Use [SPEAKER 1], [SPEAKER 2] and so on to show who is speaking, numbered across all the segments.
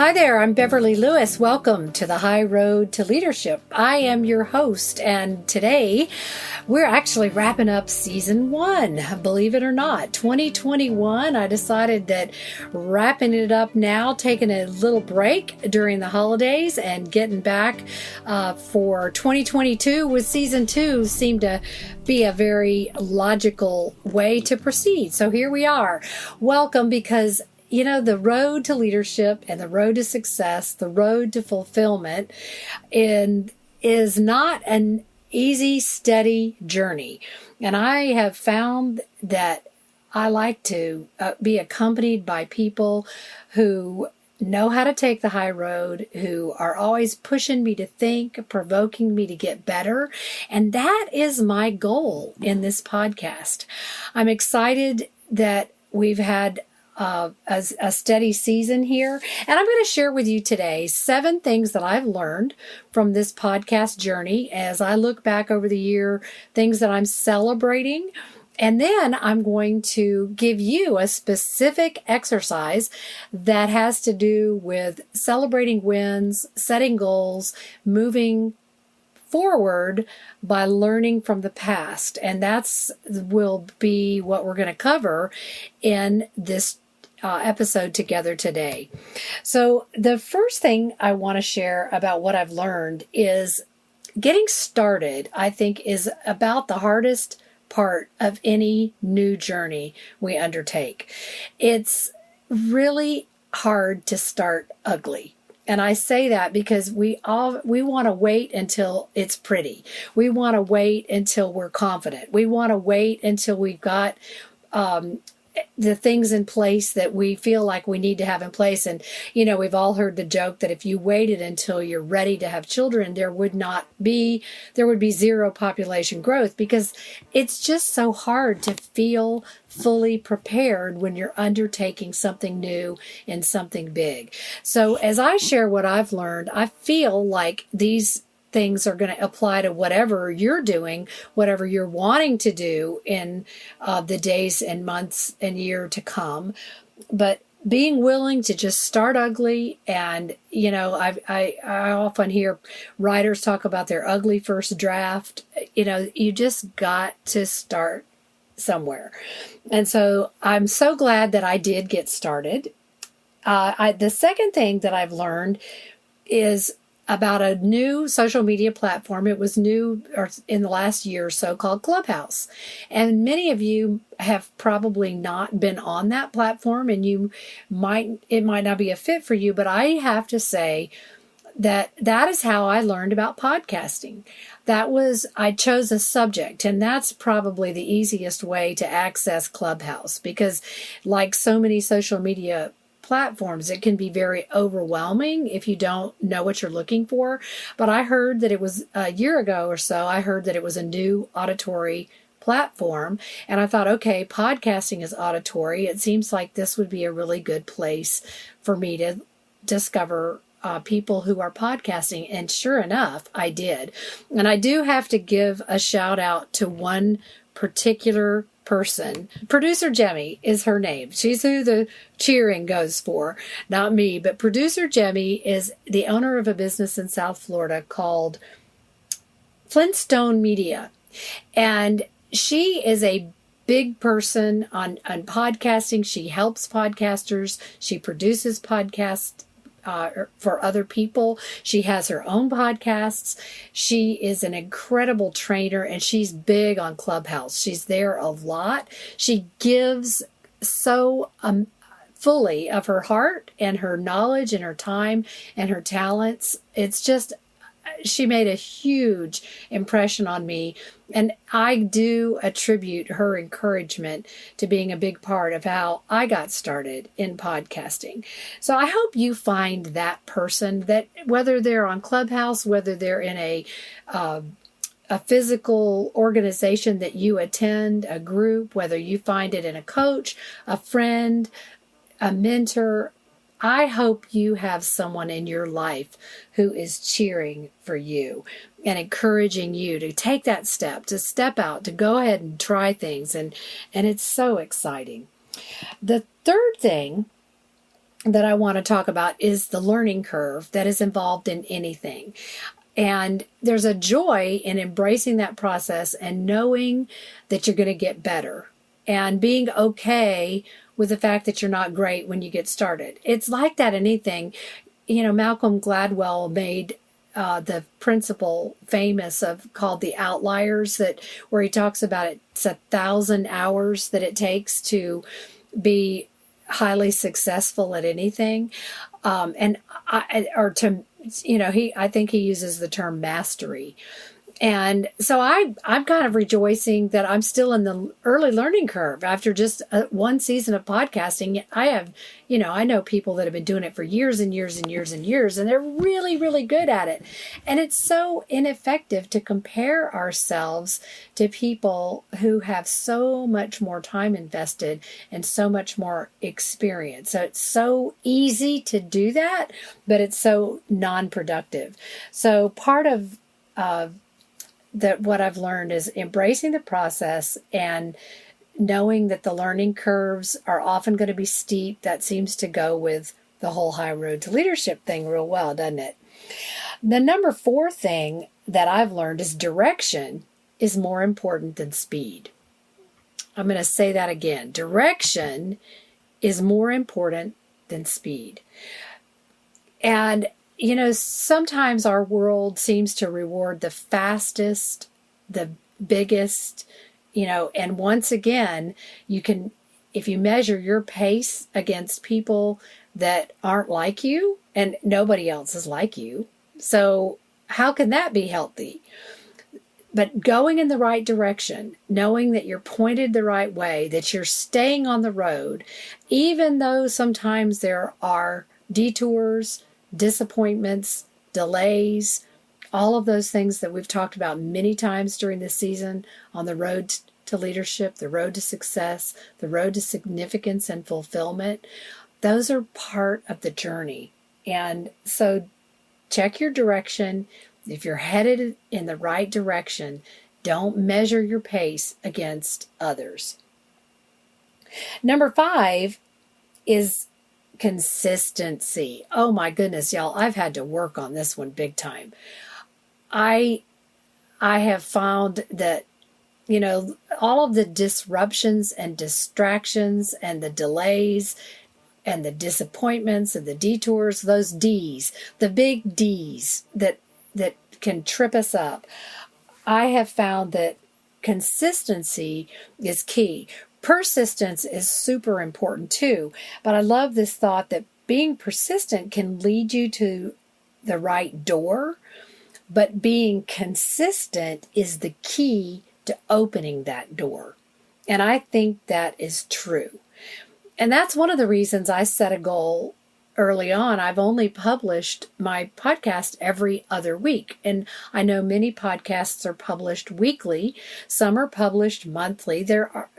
[SPEAKER 1] Hi there, I'm Beverly Lewis. Welcome to the High Road to Leadership. I am your host, and today we're actually wrapping up season 1. Believe it or not, 2021. I decided that wrapping it up now, taking a little break during the holidays and getting back for 2022 with season 2 seemed to be a very logical way to proceed. So here we are. Welcome, because you know, the road to leadership and the road to success, the road to fulfillment is not an easy, steady journey. And I have found that I like to be accompanied by people who know how to take the high road, who are always pushing me to think, provoking me to get better. And that is my goal in this podcast. I'm excited that we've had a steady season here. And I'm going to share with you today 7 things that I've learned from this podcast journey as I look back over the year, things that I'm celebrating. And then I'm going to give you a specific exercise that has to do with celebrating wins, setting goals, moving forward by learning from the past. And that's will be what we're going to cover in this episode together today. So the first thing I want to share about what I've learned is getting started, I think, is about the hardest part of any new journey we undertake. It's really hard to start ugly. And I say that because we want to wait until it's pretty. We want to wait until we're confident. We want to wait until we've got the things in place that we feel like we need to have in place. And, you know, we've all heard the joke that if you waited until you're ready to have children, there would be zero population growth, because it's just so hard to feel fully prepared when you're undertaking something new and something big. So as I share what I've learned, I feel like these things are going to apply to whatever you're doing, whatever you're wanting to do in the days and months and year to come. But being willing to just start ugly, and you know, I often hear writers talk about their ugly first draft. You know, you just got to start somewhere. And so I'm so glad that I did get started. The second thing that I've learned is about a new social media platform. It was new in the last year or so, called Clubhouse. And many of you have probably not been on that platform, and it might not be a fit for you, but I have to say that is how I learned about podcasting. I chose a subject, and that's probably the easiest way to access Clubhouse, because like so many social media platforms, it can be very overwhelming if you don't know what you're looking for. But I heard that it was a year ago or so, I heard that it was a new auditory platform. And I thought, okay, podcasting is auditory. It seems like this would be a really good place for me to discover people who are podcasting. And sure enough, I did. And I do have to give a shout out to one particular person. Producer Jemmy is her name. She's who the cheering goes for, not me. But Producer Jemmy is the owner of a business in South Florida called Flintstone Media. And she is a big person on podcasting. She helps podcasters. She produces podcasts for other people. She has her own podcasts. She is an incredible trainer, and she's big on Clubhouse. She's there a lot. She gives so fully of her heart and her knowledge and her time and her talents. It's just, she made a huge impression on me, and I do attribute her encouragement to being a big part of how I got started in podcasting. So I hope you find that person, that whether they're on Clubhouse, whether they're in a physical organization that you attend, a group, whether you find it in a coach, a friend, a mentor, I hope you have someone in your life who is cheering for you and encouraging you to take that step, to step out, to go ahead and try things. And it's so exciting. The third thing that I want to talk about is the learning curve that is involved in anything. And there's a joy in embracing that process and knowing that you're going to get better and being okay with the fact that you're not great when you get started. It's like that in anything. Malcolm Gladwell made the principle famous of called the outliers, where he talks about it's 1,000 hours that it takes to be highly successful at anything. I think he uses the term mastery. And so I'm kind of rejoicing that I'm still in the early learning curve after just one season of podcasting. I know people that have been doing it for years and years and years and years, and they're really, really good at it. And it's so ineffective to compare ourselves to people who have so much more time invested and so much more experience. So it's so easy to do that, but it's so non-productive. So part of that what I've learned is embracing the process and knowing that the learning curves are often going to be steep. That seems to go with the whole high road to leadership thing real well, doesn't it? The number 4 thing that I've learned is direction is more important than speed. I'm going to say that again. Direction is more important than speed. And sometimes our world seems to reward the fastest, the biggest, and once again, if you measure your pace against people that aren't like you, and nobody else is like you, so how can that be healthy? But going in the right direction, knowing that you're pointed the right way, that you're staying on the road, even though sometimes there are detours, disappointments, delays, all of those things that we've talked about many times during this season on the road to leadership, the road to success, the road to significance and fulfillment. Those are part of the journey. And so check your direction. If you're headed in the right direction, don't measure your pace against others. Number 5 is consistency. Oh my goodness, y'all, I've had to work on this one big time. I have found that, all of the disruptions and distractions and the delays and the disappointments and the detours, those D's, the big D's that can trip us up. I have found that consistency is key. Persistence is super important too, but I love this thought that being persistent can lead you to the right door, but being consistent is the key to opening that door. And I think that is true. And that's one of the reasons I set a goal early on. I've only published my podcast every other week. And I know many podcasts are published weekly. Some are published monthly.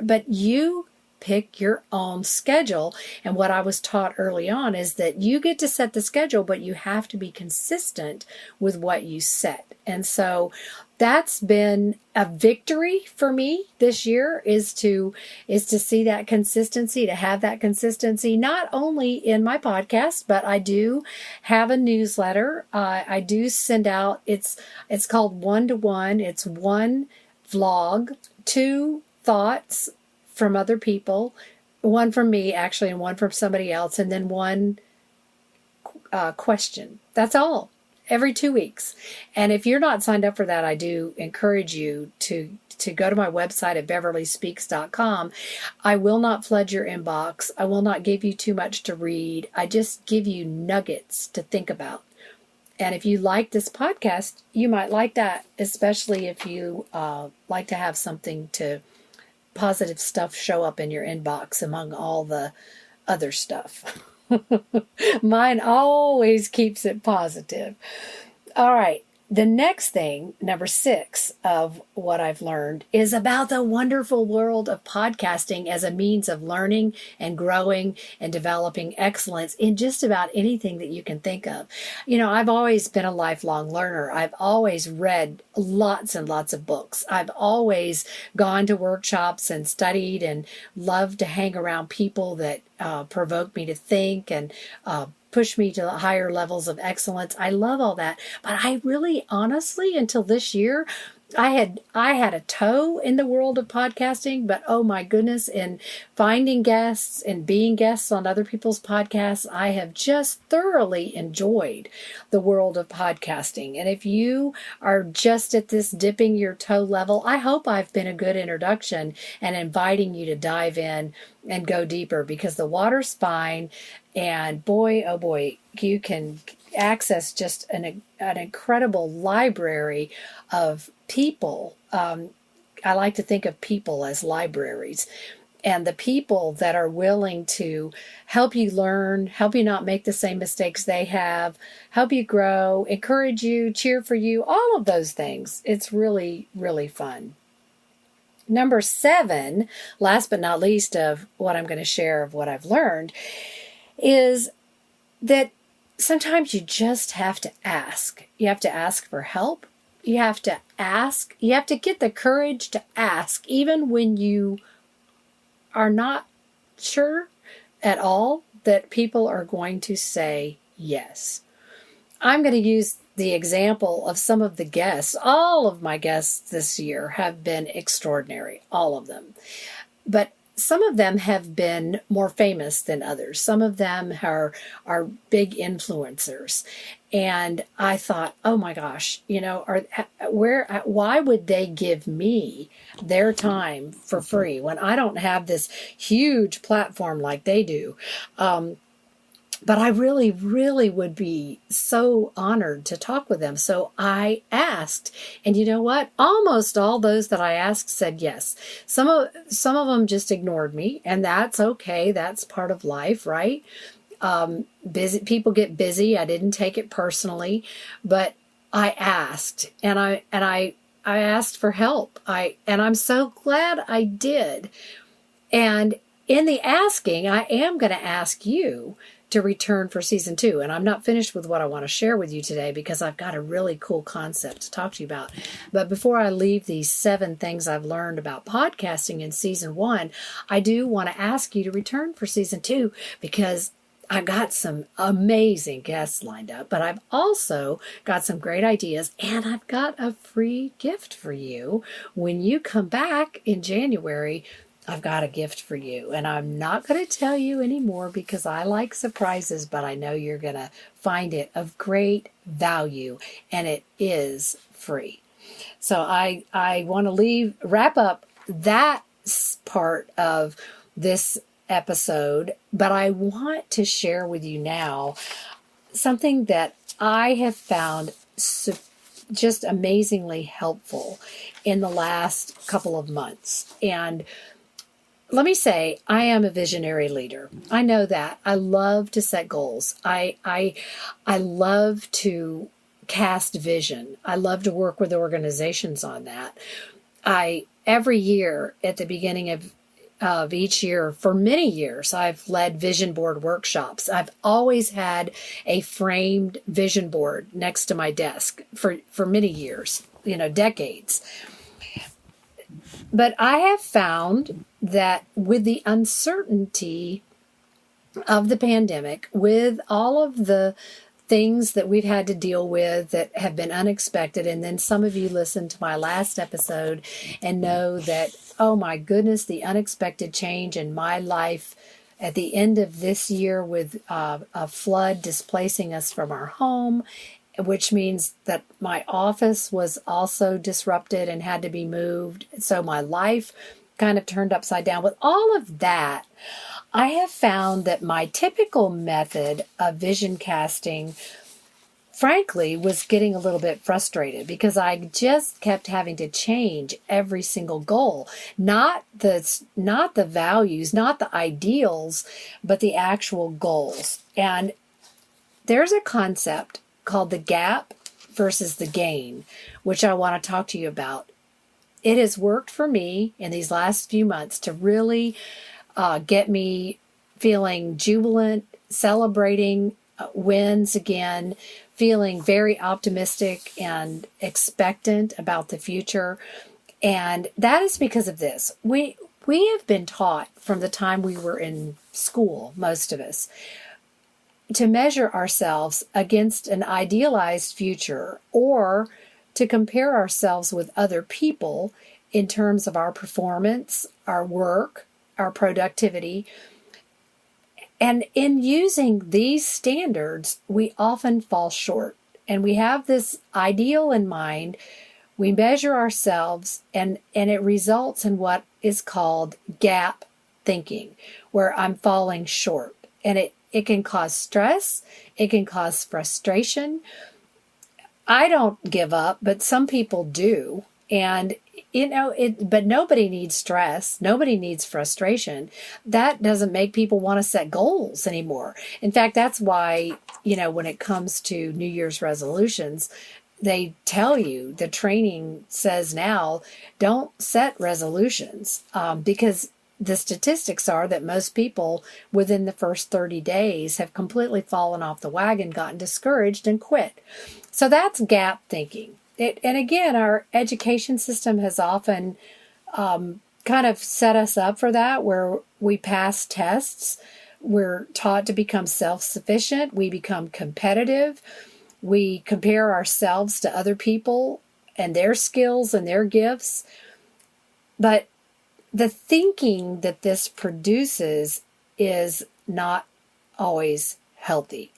[SPEAKER 1] But you pick your own schedule. And what I was taught early on is that you get to set the schedule, but you have to be consistent with what you set. And so that's been a victory for me this year is to see that consistency, to have that consistency, not only in my podcast, but I do have a newsletter. I do send out, it's called 1-to-1. It's 1 vlog, 2 thoughts from other people, 1 from me actually, and 1 from somebody else, and then 1 question. That's all. Every 2 weeks. And if you're not signed up for that, I do encourage you to go to my website at beverlyspeaks.com. I will not flood your inbox. I will not give you too much to read. I just give you nuggets to think about. And if you like this podcast, you might like that, especially if you like to have something to positive stuff show up in your inbox among all the other stuff. Mine always keeps it positive. All right. The next thing, number 6 of what I've learned, is about the wonderful world of podcasting as a means of learning and growing and developing excellence in just about anything that you can think of. I've always been a lifelong learner. I've always read lots and lots of books. I've always gone to workshops and studied and loved to hang around people that provoke me to think and push me to higher levels of excellence. I love all that. But I really, honestly, until this year, I had a toe in the world of podcasting, but oh my goodness, in finding guests and being guests on other people's podcasts, I have just thoroughly enjoyed the world of podcasting. And if you are just at this dipping your toe level, I hope I've been a good introduction and inviting you to dive in and go deeper, because the water's fine. And boy, oh boy, you can access just an incredible library of people. I like to think of people as libraries, and the people that are willing to help you learn, help you not make the same mistakes they have, help you grow, encourage you, cheer for you, all of those things. It's really, really fun. Number 7, last but not least of what I'm going to share of what I've learned, is that sometimes you just have to ask. You have to ask for help. You have to ask. You have to get the courage to ask, even when you are not sure at all that people are going to say yes. I'm going to use the example of some of the guests. All of my guests this year have been extraordinary, all of them. But some of them have been more famous than others. Some of them are big influencers. And I thought, oh my gosh, why would they give me their time for free when I don't have this huge platform like they do? But I really, really would be so honored to talk with them. So I asked, and you know what? Almost all those that I asked said yes. Some of them just ignored me, and that's okay. That's part of life, right? Busy people get busy. I didn't take it personally, but I asked, and I asked for help. And I'm so glad I did. And in the asking, I am going to ask you to return for season 2. And I'm not finished with what I want to share with you today, because I've got a really cool concept to talk to you about. But before I leave these 7 things I've learned about podcasting in season 1, I do want to ask you to return for season 2, because I've got some amazing guests lined up, but I've also got some great ideas, and I've got a free gift for you. When you come back in January, I've got a gift for you, and I'm not going to tell you anymore because I like surprises, but I know you're going to find it of great value, and it is free. So I want to wrap up that part of this episode, but I want to share with you now something that I have found just amazingly helpful in the last couple of months. And let me say, I am a visionary leader. I know that. I love to set goals. I love to cast vision. I love to work with organizations on that. Every year at the beginning of each year, for many years, I've led vision board workshops. I've always had a framed vision board next to my desk for many years, decades. But I have found that with the uncertainty of the pandemic, with all of the things that we've had to deal with that have been unexpected, and then some of you listened to my last episode and know that, oh my goodness, the unexpected change in my life at the end of this year with a flood displacing us from our home, which means that my office was also disrupted and had to be moved. So my life kind of turned upside down. With all of that, I have found that my typical method of vision casting, frankly, was getting a little bit frustrated because I just kept having to change every single goal. Not the values, not the ideals, but the actual goals. And there's a concept called the gap versus the gain, which I want to talk to you about. It has worked for me in these last few months to really get me feeling jubilant, celebrating wins again, feeling very optimistic and expectant about the future. And that is because of this. We we have been taught from the time we were in school, most of us, to measure ourselves against an idealized future or to compare ourselves with other people in terms of our performance, our work, our productivity. And in using these standards, we often fall short. And we have this ideal in mind. We measure ourselves, and it results in what is called gap thinking, where I'm falling short. And it can cause stress. It can cause frustration. I don't give up, but some people do. And, but nobody needs stress. Nobody needs frustration. That doesn't make people want to set goals anymore. In fact, that's why, when it comes to New Year's resolutions, they tell you, the training says now, don't set resolutions, because the statistics are that most people within the first 30 days have completely fallen off the wagon, gotten discouraged, and quit. So that's gap thinking. And again, our education system has often kind of set us up for that, where we pass tests. We're taught to become self-sufficient. We become competitive. We compare ourselves to other people and their skills and their gifts. But the thinking that this produces is not always healthy.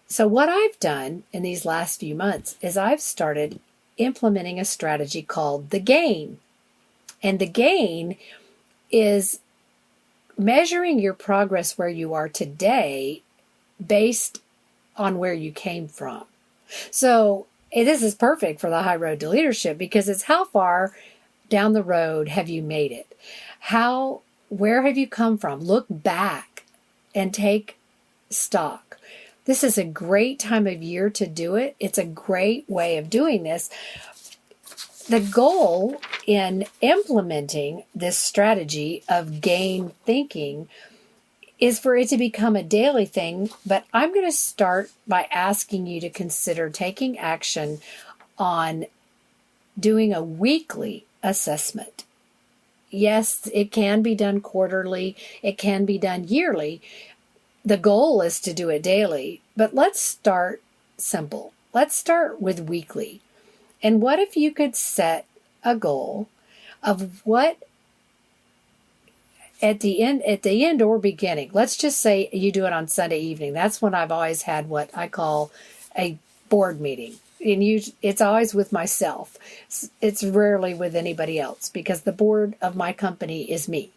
[SPEAKER 1] So what I've done in these last few months is I've started implementing a strategy called the gain. And the gain is measuring your progress where you are today based on where you came from. So this is perfect for the high road to leadership, because it's how far down the road have you made it? Where have you come from? Look back and take stock. This is a great time of year to do it. It's a great way of doing this. The goal in implementing this strategy of gain thinking is for it to become a daily thing, but I'm going to start by asking you to consider taking action on doing a weekly assessment. Yes, it can be done quarterly. It can be done yearly. The goal is to do it daily, but let's start simple. Let's start with weekly. And what if you could set a goal of what at the end or beginning? Let's just say you do it on Sunday evening. That's when I've always had what I call a board meeting. And it's always with myself. It's rarely with anybody else, because the board of my company is me.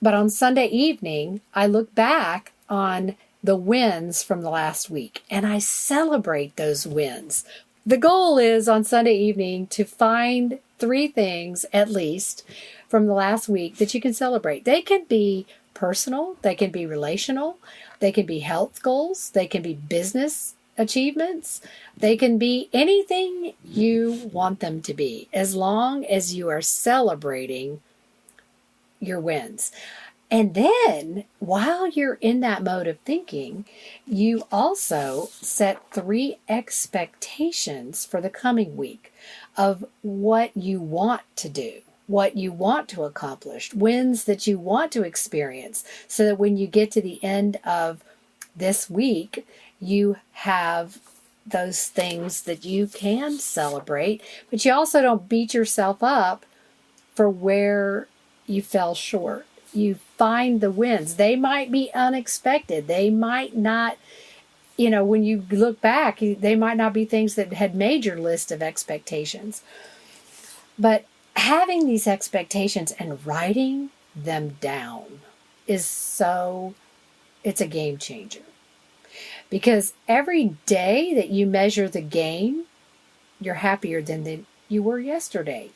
[SPEAKER 1] But on Sunday evening, I look back on the wins from the last week, and I celebrate those wins. The goal is on Sunday evening to find 3 things at least from the last week that you can celebrate. They can be personal, they can be relational, they can be health goals, they can be business achievements, they can be anything you want them to be, as long as you are celebrating your wins. And then, while you're in that mode of thinking, you also set 3 expectations for the coming week of what you want to do, what you want to accomplish, wins that you want to experience, so that when you get to the end of this week, you have those things that you can celebrate, but you also don't beat yourself up for where you fell short. You find the wins. They might be unexpected. They might not, when you look back, they might not be things that had made your list of expectations. But having these expectations and writing them down it's a game changer. Because every day that you measure the gain, you're happier than you were yesterday.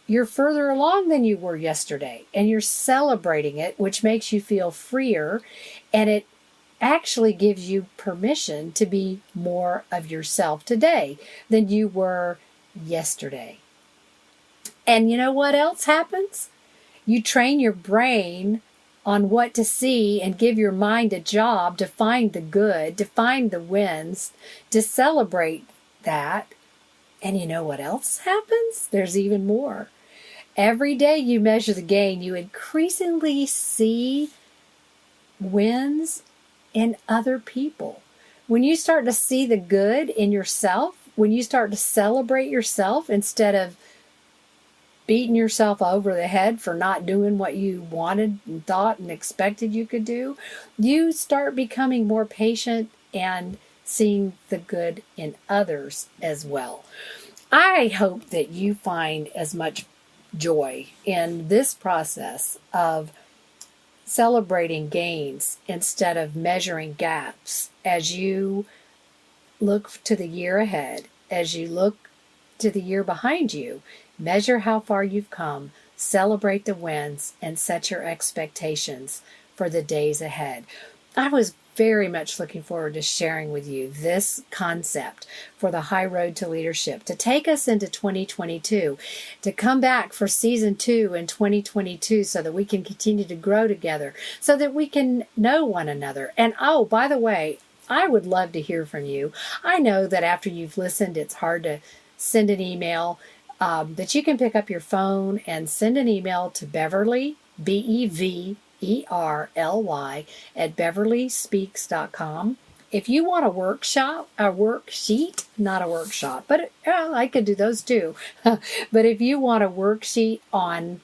[SPEAKER 1] You're further along than you were yesterday, and you're celebrating it, which makes you feel freer, and it actually gives you permission to be more of yourself today than you were yesterday. And you know what else happens? You train your brain on what to see and give your mind a job to find the good, to find the wins, to celebrate that. And you know what else happens? There's even more. Every day you measure the gain, you increasingly see wins in other people. When you start to see the good in yourself, when you start to celebrate yourself instead of beating yourself over the head for not doing what you wanted and thought and expected you could do, you start becoming more patient and seeing the good in others as well. I hope that you find as much joy in this process of celebrating gains instead of measuring gaps as you look to the year ahead, as you look to the year behind you. Measure how far you've come, celebrate the wins, and set your expectations for the days ahead. I was very much looking forward to sharing with you this concept for the high road to leadership, to take us into 2022, to come back for season 2 in 2022 so that we can continue to grow together, so that we can know one another. And oh, by the way, I would love to hear from you. I know that after you've listened, it's hard to send an email, that you can pick up your phone and send an email to Beverly, Beverly, at beverlyspeaks.com. If you want a worksheet, not a workshop, but I could do those too. But if you want a worksheet on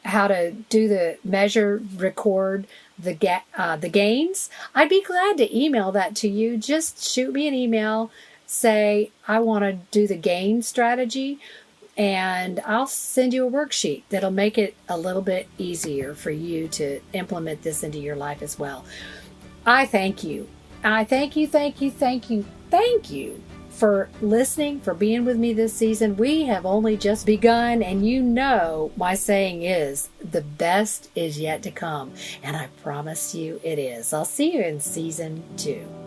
[SPEAKER 1] how to do the measure, record the gains, I'd be glad to email that to you. Just shoot me an email, say, I want to do the gain strategy, and I'll send you a worksheet that'll make it a little bit easier for you to implement this into your life as well. I thank you. I thank you for listening, for being with me this season. We have only just begun, and you know my saying is, the best is yet to come. And I promise you it is. I'll see you in season 2.